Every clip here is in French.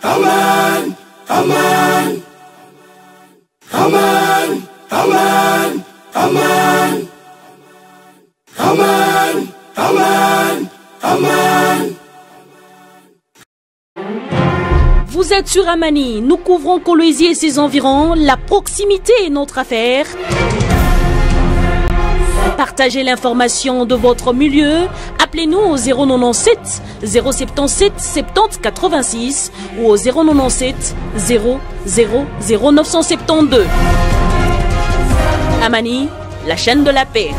Aman, aman, aman, aman, aman, aman, aman, aman. Vous êtes sur Amani, nous couvrons Kolwezi et ses environs, la proximité est notre affaire. Partagez l'information de votre milieu, appelez-nous au 097 077 70 86 ou au 097 000 972. Amani, la chaîne de la paix.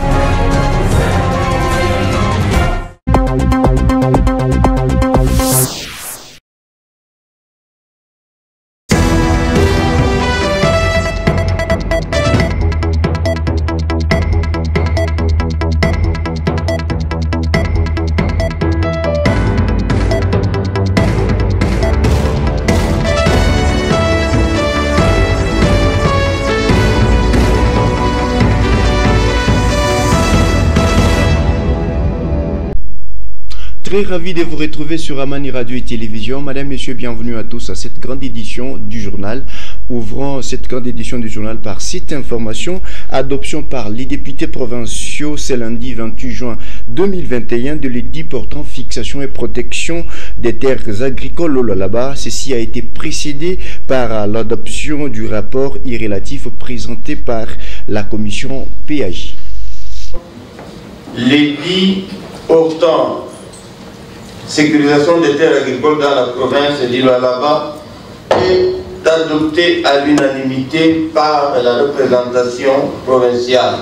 Très ravi de vous retrouver sur Amani Radio et Télévision. Madame, Messieurs, bienvenue à tous à cette grande édition du journal. Ouvrons cette grande édition du journal par cette information. Adoption par les députés provinciaux ce lundi 28 juin 2021 de l'édit portant fixation et protection des terres agricoles au Lualaba. Ceci a été précédé par l'adoption du rapport irrélatif présenté par la commission PAJ. L'édit portant sécurisation des terres agricoles dans la province du Lualaba est adopté à l'unanimité par la représentation provinciale.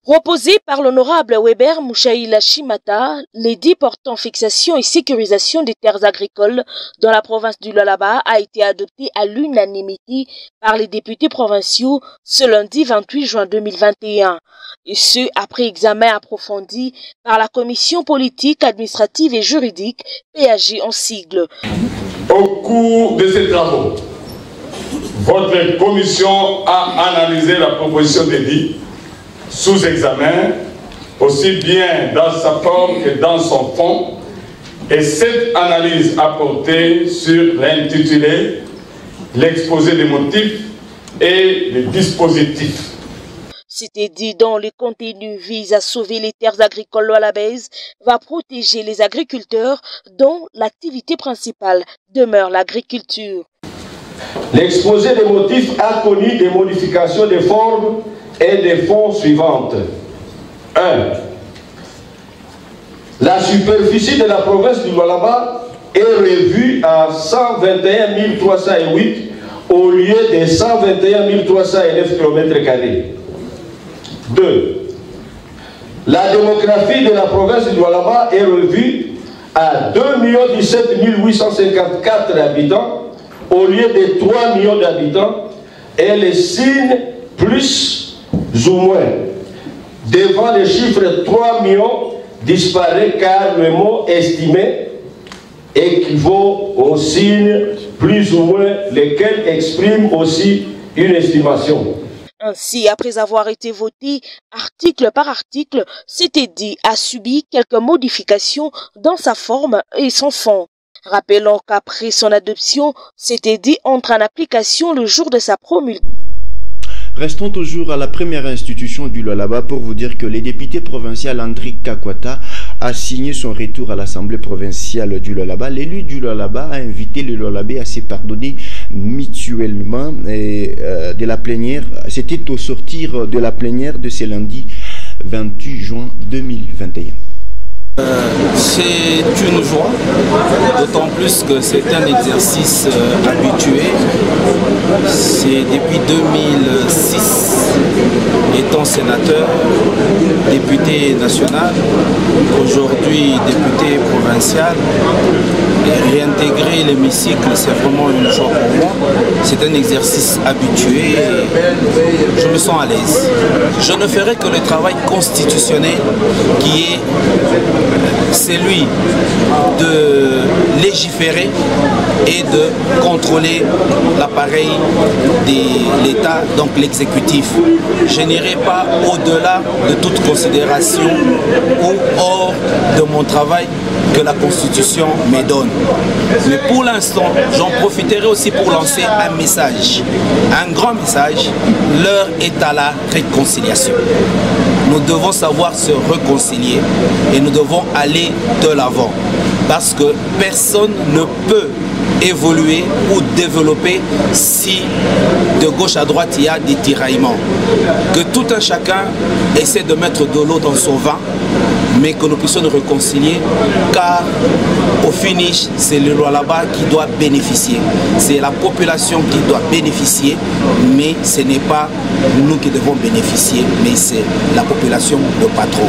Proposé par l'honorable Weber Mouchaïla Chimata, l'édit portant fixation et sécurisation des terres agricoles dans la province du Lualaba a été adopté à l'unanimité par les députés provinciaux ce lundi 28 juin 2021. Et ce, après examen approfondi par la commission politique, administrative et juridique, PAJ en sigle. Au cours de ces travaux, votre commission a analysé la proposition d'édit sous examen, aussi bien dans sa forme que dans son fond, et cette analyse a porté sur l'intitulé, l'exposé des motifs et les dispositifs. C'était dit dont le contenu vise à sauver les terres agricoles lualabaises, va protéger les agriculteurs dont l'activité principale demeure l'agriculture. L'exposé des motifs a connu des modifications de forme et des fonds suivantes. 1. La superficie de la province du Lualaba est revue à 121 308 au lieu de 121 309 km². 2. La démographie de la province du Lualaba est revue à 2 17 854 habitants au lieu de 3 millions d'habitants et les signes plus ou moins. Devant le chiffre 3 millions disparaît car le mot estimé équivaut au signe plus ou moins, lequel exprime aussi une estimation. Ainsi, après avoir été voté article par article, cet édit a subi quelques modifications dans sa forme et son fond. Rappelons qu'après son adoption, cet édit entre en application le jour de sa promulgation. Restons toujours à la première institution du Lualaba pour vous dire que le député provincial André Kakwata a signé son retour à l'Assemblée provinciale du Lualaba. L'élu du Lualaba a invité les Lualabais à se pardonner mutuellement de la plénière. C'était au sortir de la plénière de ce lundi 28 juin 2021. C'est une joie, d'autant plus que c'est un exercice habitué. C'est depuis 2006, étant sénateur, député national, aujourd'hui député provincial, et réintégrer l'hémicycle, c'est vraiment une joie pour moi. C'est un exercice habitué et je me sens à l'aise. Je ne ferai que le travail constitutionnel qui est celui de légiférer et de contrôler l'appareil de l'État, donc l'exécutif. Je n'irai n'irai pas au-delà de toute considération ou hors de mon travail que la Constitution me donne. Mais pour l'instant, j'en profiterai aussi pour lancer un message, un grand message. L'heure est à la réconciliation. Nous devons savoir se réconcilier et nous devons aller de l'avant. Parce que personne ne peut évoluer ou développer si de gauche à droite il y a des tiraillements. Que tout un chacun essaie de mettre de l'eau dans son vin, mais que nous puissions nous réconcilier, car au finish, c'est le Lualaba qui doit bénéficier. C'est la population qui doit bénéficier, mais ce n'est pas nous qui devons bénéficier, mais c'est la population, le patron.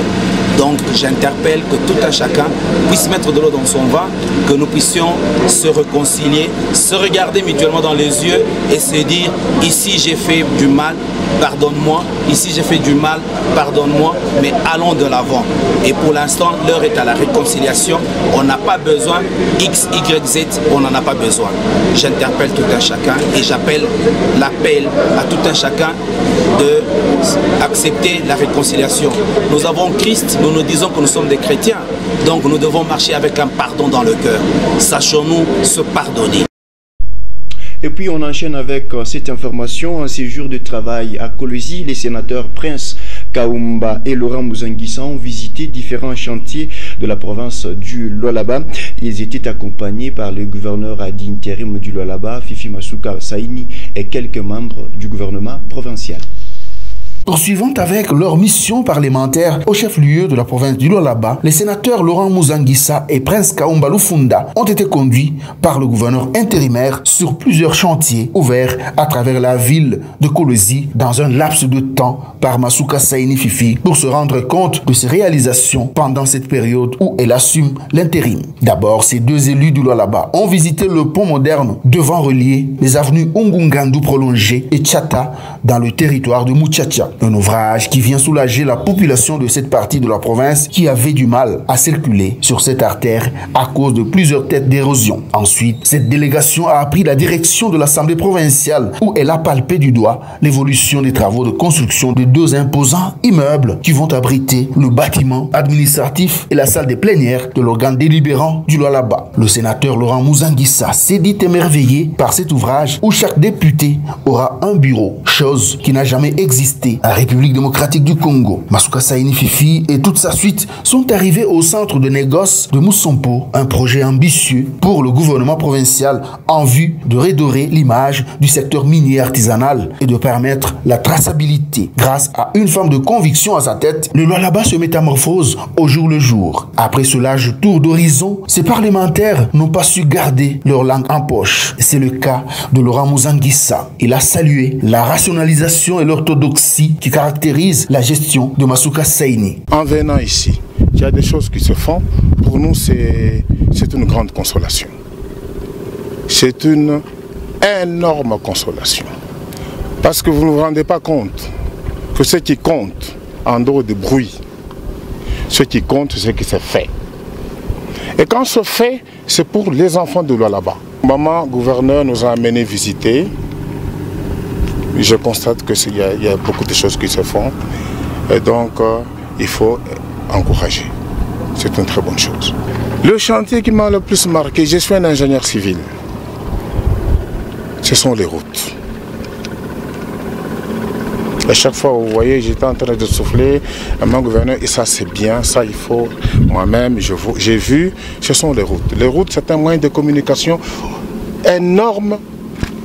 Donc j'interpelle que tout un chacun puisse mettre de l'eau dans son vin, que nous puissions se réconcilier, se regarder mutuellement dans les yeux et se dire, ici j'ai fait du mal, pardonne-moi, ici j'ai fait du mal, pardonne-moi, mais allons de l'avant. Et pour l'instant, l'heure est à la réconciliation. On n'a pas besoin X, Y, Z, on n'en a pas besoin. J'interpelle tout un chacun et j'appelle l'appel à tout un chacun d'accepter la réconciliation. Nous avons Christ, nous nous disons que nous sommes des chrétiens, donc nous devons marcher avec un pardon dans le cœur. Sachons-nous se pardonner. Et puis on enchaîne avec cette information. Un séjour de travail à Kolwezi, les sénateurs Prince Kaumba et Laurent Muzanguissa ont visité différents chantiers de la province du Lualaba. Ils étaient accompagnés par le gouverneur ad intérim du Lualaba, Fifi Masuka Saini, et quelques membres du gouvernement provincial. Poursuivant avec leur mission parlementaire au chef-lieu de la province du Lualaba, les sénateurs Laurent Muzanguissa et Prince Kaumba Lufunda ont été conduits par le gouverneur intérimaire sur plusieurs chantiers ouverts à travers la ville de Kolwezi dans un laps de temps par Masuka Saini Fifi pour se rendre compte de ses réalisations pendant cette période où elle assume l'intérim. D'abord, ces deux élus du Lualaba ont visité le pont moderne devant relier les avenues Ungungandu prolongées et Tchata dans le territoire de Muchacha. Un ouvrage qui vient soulager la population de cette partie de la province qui avait du mal à circuler sur cette artère à cause de plusieurs têtes d'érosion. Ensuite, cette délégation a pris la direction de l'Assemblée provinciale où elle a palpé du doigt l'évolution des travaux de construction de deux imposants immeubles qui vont abriter le bâtiment administratif et la salle des plénières de l'organe délibérant du Lualaba. Le sénateur Laurent Muzanguissa s'est dit émerveillé par cet ouvrage où chaque député aura un bureau, chose qui n'a jamais existé à la République démocratique du Congo. Masuka Saini Fifi et toute sa suite sont arrivés au centre de négoce de Moussompo, un projet ambitieux pour le gouvernement provincial en vue de redorer l'image du secteur minier artisanal et de permettre la traçabilité. Grâce à une femme de conviction à sa tête, le Lualaba se métamorphose au jour le jour. Après ce large tour d'horizon, ces parlementaires n'ont pas su garder leur langue en poche. C'est le cas de Laurent Muzanguissa. Il a salué la rationalisation et l'orthodoxie qui caractérise la gestion de Masuka Saini. En venant ici, il y a des choses qui se font. Pour nous, c'est une grande consolation. C'est une énorme consolation. Parce que vous ne vous rendez pas compte que ce qui compte, en dehors du bruit, ce qui compte, c'est ce qui se fait. Et quand ce fait, c'est pour les enfants de Lualaba. Maman, gouverneur, nous a amené visiter. Je constate qu'il y a beaucoup de choses qui se font. Et donc, il faut encourager. C'est une très bonne chose. Le chantier qui m'a le plus marqué, je suis un ingénieur civil. Ce sont les routes. À chaque fois, vous voyez, j'étais en train de souffler. Mon gouverneur, et ça c'est bien, ça il faut. Moi-même, j'ai vu, ce sont les routes. Les routes, c'est un moyen de communication énorme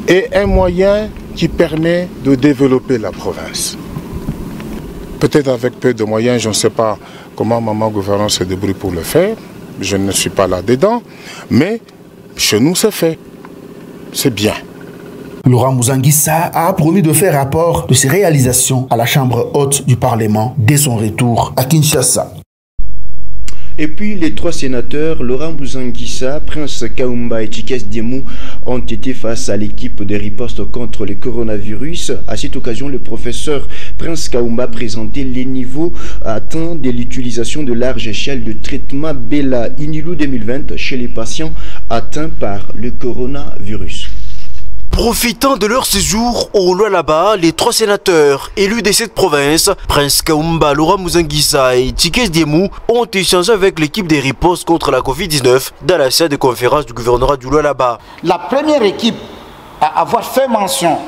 et un moyen qui permet de développer la province. Peut-être avec peu de moyens, je ne sais pas comment maman gouverneur se débrouille pour le faire. Je ne suis pas là-dedans, mais chez nous c'est fait. C'est bien. Laurent Muzanguissa a promis de faire rapport de ses réalisations à la Chambre haute du Parlement dès son retour à Kinshasa. Et puis les trois sénateurs, Laurent Muzanguissa, Prince Kaumba et Tchikes Diemou, ont été face à l'équipe de riposte contre le coronavirus. À cette occasion, le professeur Prince Kaumba présentait les niveaux atteints de l'utilisation de large échelle de traitement Bela Inilou 2020 chez les patients atteints par le coronavirus. Profitant de leur séjour au Lualaba, les 3 sénateurs élus de cette province, Prince Kaumba, Laurent Musanguisa et Tchikes Diemou, ont échangé avec l'équipe des ripostes contre la Covid-19 dans la salle de conférence du gouvernorat du Lualaba. La première équipe à avoir fait mention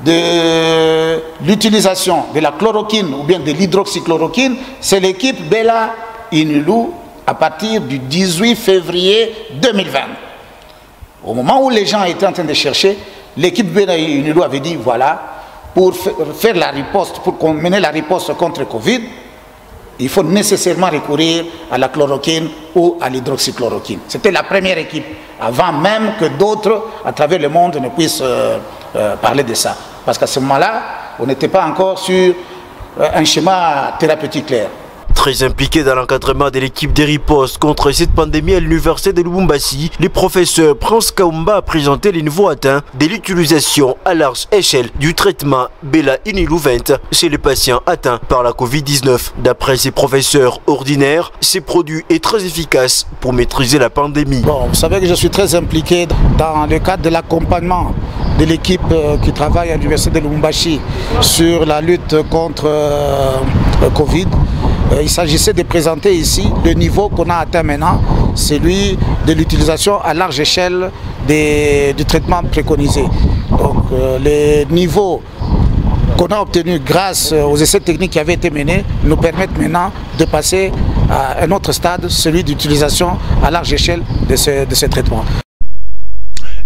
de l'utilisation de la chloroquine ou bien de l'hydroxychloroquine, c'est l'équipe Bella Inulu à partir du 18 février 2020. Au moment où les gens étaient en train de chercher, l'équipe Bella Inulu avait dit voilà, pour faire la riposte, pour mener la riposte contre le Covid, il faut nécessairement recourir à la chloroquine ou à l'hydroxychloroquine. C'était la première équipe, avant même que d'autres à travers le monde ne puissent parler de ça. Parce qu'à ce moment-là, on n'était pas encore sur un schéma thérapeutique clair. Très impliqué dans l'encadrement de l'équipe des ripostes contre cette pandémie à l'université de Lubumbashi, le professeur Prince Kaumba a présenté les niveaux atteints de l'utilisation à large échelle du traitement Bella Inulu 20 chez les patients atteints par la Covid-19. D'après ses professeurs ordinaires, ce produit est très efficace pour maîtriser la pandémie. Bon, vous savez que je suis très impliqué dans le cadre de l'accompagnement de l'équipe qui travaille à l'université de Lubumbashi sur la lutte contre le Covid. Il s'agissait de présenter ici le niveau qu'on a atteint maintenant, celui de l'utilisation à large échelle du traitement préconisé. Donc les niveaux qu'on a obtenus grâce aux essais techniques qui avaient été menés nous permettent maintenant de passer à un autre stade, celui d'utilisation à large échelle de ce traitement.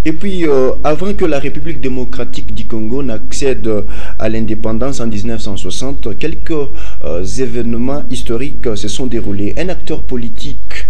Et puis, avant que la République démocratique du Congo n'accède à l'indépendance en 1960, quelques événements historiques se sont déroulés. Un acteur politique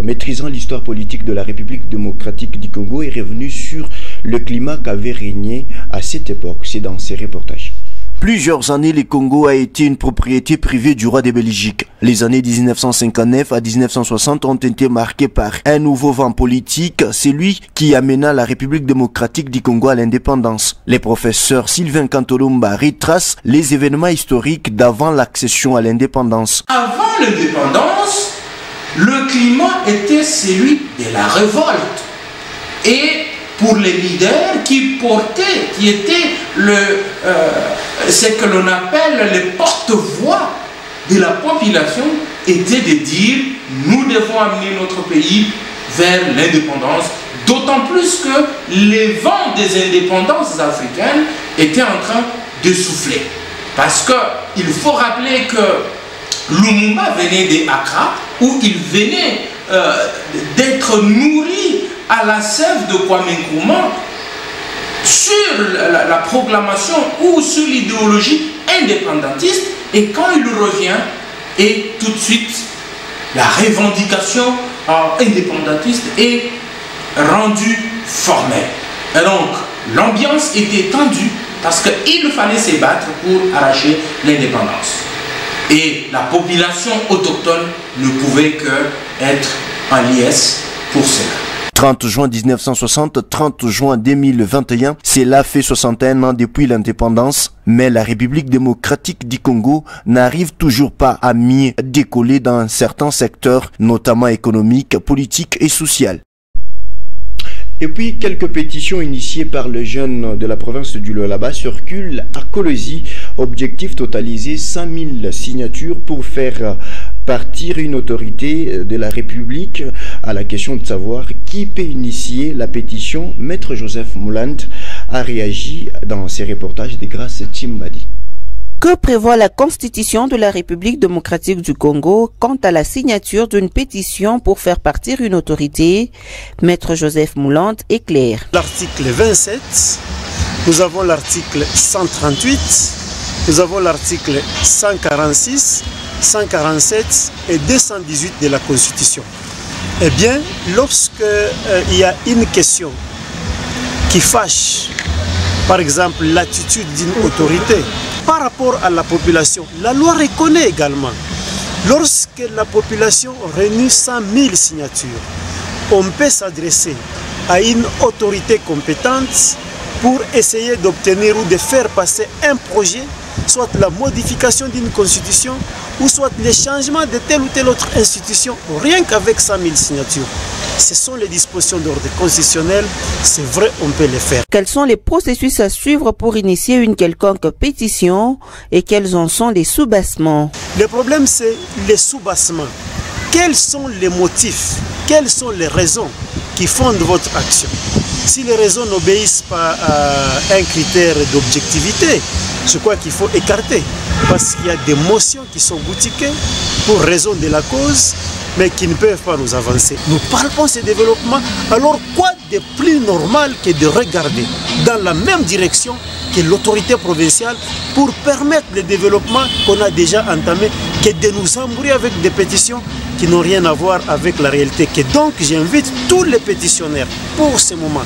maîtrisant l'histoire politique de la République démocratique du Congo est revenu sur le climat qu'avait régné à cette époque. C'est dans ces reportages. Plusieurs années, le Congo a été une propriété privée du roi de Belgique. Les années 1959 à 1960 ont été marquées par un nouveau vent politique, celui qui amena la République démocratique du Congo à l'indépendance. Le professeur Sylvain Kantolomba retrace les événements historiques d'avant l'accession à l'indépendance. Avant l'indépendance, le climat était celui de la révolte. Et pour les leaders qui portaient, qui étaient ce que l'on appelle les porte-voix de la population, était de dire nous devons amener notre pays vers l'indépendance, d'autant plus que les vents des indépendances africaines étaient en train de souffler. Parce qu'il faut rappeler que Lumumba venait d'Accra, où il venait d'être nourri à la sève de Kwame Nkrumah sur la proclamation ou sur l'idéologie indépendantiste, et quand il revient, et tout de suite la revendication indépendantiste est rendue formelle. Et donc l'ambiance était tendue parce qu'il fallait se battre pour arracher l'indépendance. Et la population autochtone ne pouvait qu'être en liesse pour cela. 30 juin 1960, 30 juin 2021, cela fait 61 ans depuis l'indépendance, mais la République démocratique du Congo n'arrive toujours pas à mieux décoller dans certains secteurs, notamment économiques, politiques et sociaux. Et puis, quelques pétitions initiées par les jeunes de la province du Lualaba circulent à Kolwezi. Objectif totalisé 100 000 signatures pour faire partir une autorité de la République. À la question de savoir qui peut initier la pétition, Maître Joseph Mouland a réagi dans ses reportages de Grâce Timbadi. Que prévoit la Constitution de la République démocratique du Congo quant à la signature d'une pétition pour faire partir une autorité? Maître Joseph Mouland éclaire. L'article 27, nous avons l'article 138, nous avons l'article 146, 147 et 218 de la Constitution. Eh bien, lorsque il y a une question qui fâche, par exemple l'attitude d'une autorité, par rapport à la population, la loi reconnaît également. Lorsque la population réunit 100 000 signatures, on peut s'adresser à une autorité compétente pour essayer d'obtenir ou de faire passer un projet, soit la modification d'une constitution, ou soit le changement de telle ou telle autre institution, rien qu'avec 100 000 signatures. Ce sont les dispositions d'ordre constitutionnel, c'est vrai, on peut les faire. Quels sont les processus à suivre pour initier une quelconque pétition et quels en sont les soubassements? Le problème, c'est les soubassements. Quels sont les motifs, quelles sont les raisons qui fondent votre action? Si les raisons n'obéissent pas à un critère d'objectivité, je crois qu'il faut écarter. Parce qu'il y a des motions qui sont boutiquées pour raison de la cause, mais qui ne peuvent pas nous avancer. Nous parlons de ce développement, alors quoi de plus normal que de regarder dans la même direction que l'autorité provinciale pour permettre le développement qu'on a déjà entamé, que de nous embrouiller avec des pétitions qui n'ont rien à voir avec la réalité. Que donc j'invite tous les pétitionnaires pour ce moment,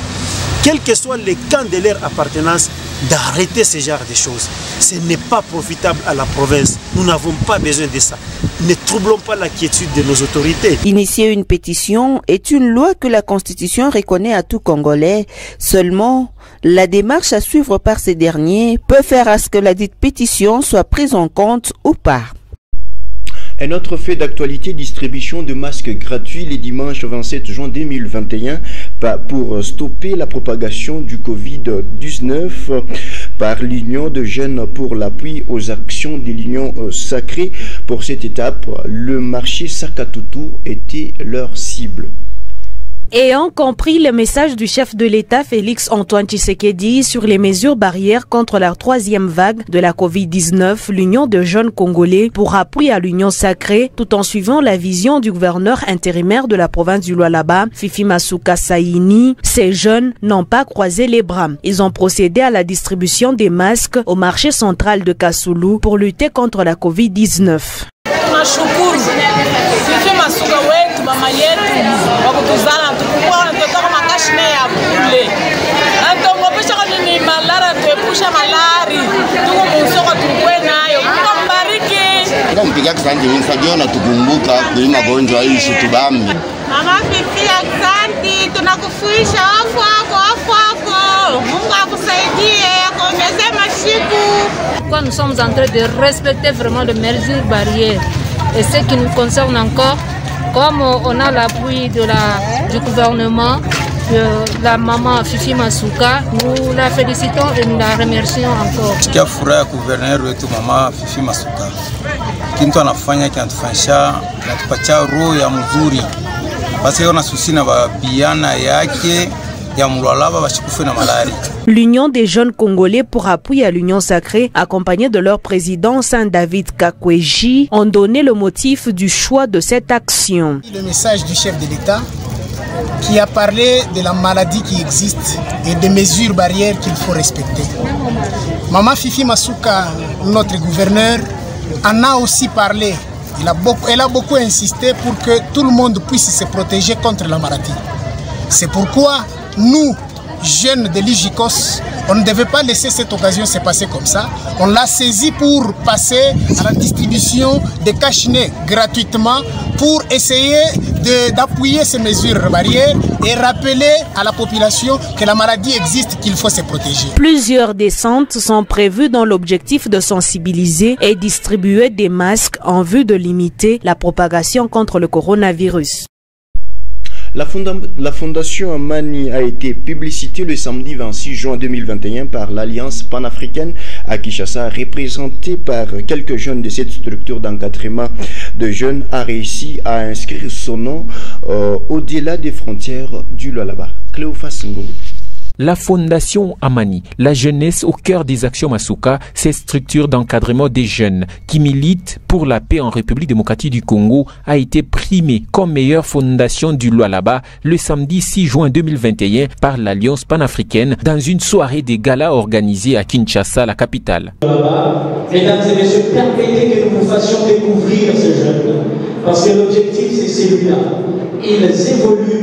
quel que soit le camp de leur appartenance, d'arrêter ce genre de choses. Ce n'est pas profitable à la province. Nous n'avons pas besoin de ça. Ne troublons pas la quiétude de nos autorités. Initier une pétition est une loi que la Constitution reconnaît à tout Congolais. Seulement, la démarche à suivre par ces derniers peut faire à ce que la dite pétition soit prise en compte ou pas. Un autre fait d'actualité, distribution de masques gratuits les dimanches 27 juin 2021 pour stopper la propagation du Covid-19 par l'Union de jeunes pour l'appui aux actions de l'Union sacrée. Pour cette étape, le marché Sakatutu était leur cible. Ayant compris le message du chef de l'État Félix Antoine Tshisekedi sur les mesures barrières contre la troisième vague de la Covid-19, l'Union de jeunes congolais pour appui à l'Union sacrée, tout en suivant la vision du gouverneur intérimaire de la province du Lualaba, Fifi Masuka Saini, ces jeunes n'ont pas croisé les bras. Ils ont procédé à la distribution des masques au marché central de Kasulu pour lutter contre la Covid-19. mama yetu wakutuzana tukukua tunataka makashine ya bule antongopesha nini malara tuepusha malari tuko musoko tukwe nayo kwa mbariki ndio mpiga kisanje mfajio na tukumbuka kwa magonjwa hii situbami mama Fifi asante tunakufuisha wafu wako Mungu akusaidie akuongeze mashiku. Quoi, nous sommes en train de respecter vraiment les mesures barrières et ce qui nous concerne encore, comme on a l'appui du gouvernement, de la maman Fifi Masuka, nous la félicitons et nous la remercions encore. Sikia furaha ya gouverneur wetu mama Fifi Masuka. Kintu anafanya kinatufanyisha natupatia roho ya mzuri. Basi yona susina ba biana yake ya Lualaba bashikufe na malari. L'Union des jeunes congolais pour appui à l'Union sacrée, accompagnée de leur président Saint-David Kakweji, ont donné le motif du choix de cette action. Le message du chef de l'État qui a parlé de la maladie qui existe et des mesures barrières qu'il faut respecter. Maman Fifi Masuka, notre gouverneur, en a aussi parlé. Elle a beaucoup insisté pour que tout le monde puisse se protéger contre la maladie. C'est pourquoi nous, jeunes de l'IJICOS, on ne devait pas laisser cette occasion se passer comme ça. On l'a saisi pour passer à la distribution des cache-nez gratuitement pour essayer d'appuyer ces mesures barrières et rappeler à la population que la maladie existe, qu'il faut se protéger. Plusieurs descentes sont prévues dans l'objectif de sensibiliser et distribuer des masques en vue de limiter la propagation contre le coronavirus. La fondation Amani a été publicitée le samedi 26 juin 2021 par l'Alliance panafricaine à Kinshasa, représentée par quelques jeunes de cette structure d'encadrement de jeunes, a réussi à inscrire son nom au-delà des frontières du Lualaba. Cléophas Ngou. La Fondation Amani, la jeunesse au cœur des actions Masuka, cette structure d'encadrement des jeunes qui milite pour la paix en République démocratique du Congo, a été primée comme meilleure fondation du Lualaba le samedi 6 juin 2021 par l'Alliance panafricaine dans une soirée des galas organisée à Kinshasa, la capitale. Mesdames et messieurs, permettez que nous vous fassions découvrir ces jeunes, parce que l'objectif c'est celui-là. Ils évoluent.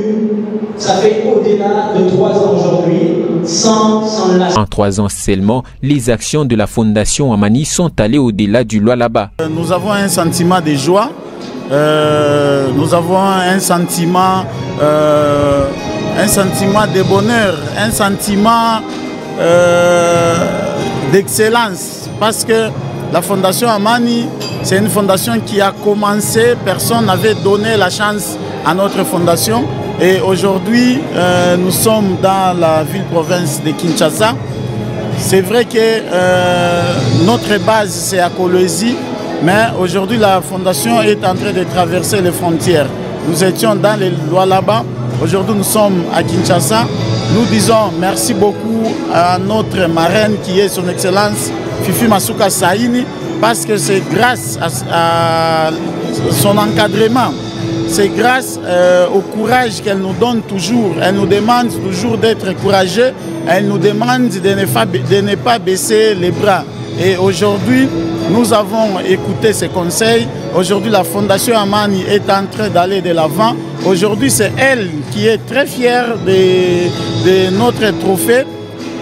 Ça fait au-delà de 3 ans aujourd'hui, sans la... En 3 ans seulement, les actions de la Fondation Amani sont allées au-delà du Lualaba. Nous avons un sentiment de joie, nous avons un sentiment de bonheur, un sentiment d'excellence, parce que la Fondation Amani, c'est une fondation qui a commencé, personne n'avait donné la chance à notre fondation. Et aujourd'hui, nous sommes dans la ville-province de Kinshasa. C'est vrai que notre base, c'est à Kolwezi, mais aujourd'hui, la fondation est en train de traverser les frontières. Nous étions dans les Lualaba, aujourd'hui nous sommes à Kinshasa. Nous disons merci beaucoup à notre marraine qui est son Excellence Fifi Masuka Saini, parce que c'est grâce à son encadrement, c'est grâce au courage qu'elle nous donne toujours. Elle nous demande toujours d'être courageux, elle nous demande de ne pas baisser les bras. Et aujourd'hui, nous avons écouté ses conseils. Aujourd'hui, la Fondation Amani est en train d'aller de l'avant. Aujourd'hui, c'est elle qui est très fière de notre trophée.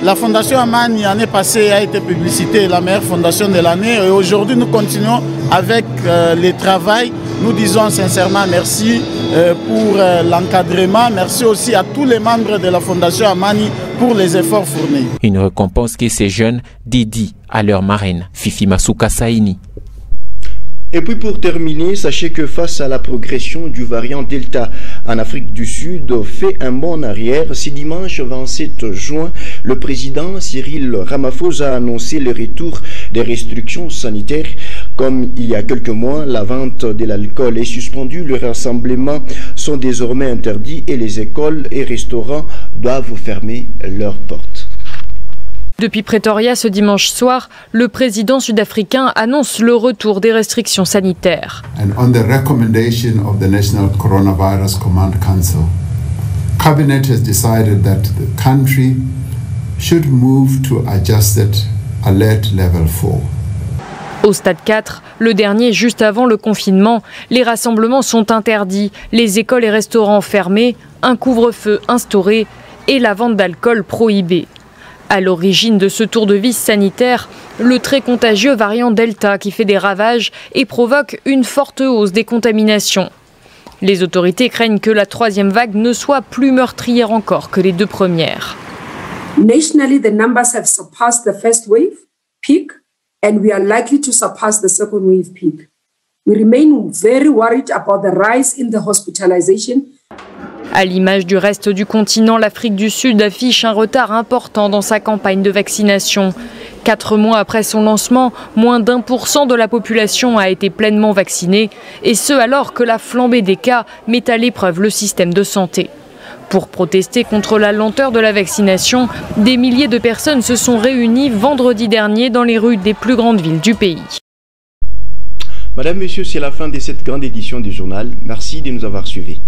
La Fondation Amani, l'année passée, a été publicitée la meilleure fondation de l'année. Et aujourd'hui, nous continuons avec le travail. Nous disons sincèrement merci pour l'encadrement. Merci aussi à tous les membres de la Fondation Amani pour les efforts fournis. Une récompense que ces jeunes dédient à leur marraine, Fifi Masuka Saini. Et puis pour terminer, sachez que face à la progression du variant Delta en Afrique du Sud, fait un bond en arrière. Ce dimanche 27 juin, le président Cyril Ramaphosa a annoncé le retour des restrictions sanitaires. Comme il y a quelques mois, la vente de l'alcool est suspendue, les rassemblements sont désormais interdits et les écoles et restaurants doivent fermer leurs portes. Depuis Pretoria ce dimanche soir, le président sud-africain annonce le retour des restrictions sanitaires. And on the recommendation of the National Coronavirus Command Council, Cabinet has decided that the country should move to adjusted alert level 4. Au stade 4, le dernier juste avant le confinement, les rassemblements sont interdits, les écoles et restaurants fermés, un couvre-feu instauré et la vente d'alcool prohibée. À l'origine de ce tour de vis sanitaire, le très contagieux variant Delta qui fait des ravages et provoque une forte hausse des contaminations. Les autorités craignent que la troisième vague ne soit plus meurtrière encore que les deux premières. Nationally, the numbers have surpassed the first wave peak and we are likely to surpass the second wave peak. We remain very worried about the rise in the hospitalization. À l'image du reste du continent, l'Afrique du Sud affiche un retard important dans sa campagne de vaccination. 4 mois après son lancement, moins d'1% de la population a été pleinement vaccinée, et ce alors que la flambée des cas met à l'épreuve le système de santé. Pour protester contre la lenteur de la vaccination, des milliers de personnes se sont réunies vendredi dernier dans les rues des plus grandes villes du pays. Madame, Monsieur, c'est la fin de cette grande édition du journal. Merci de nous avoir suivis.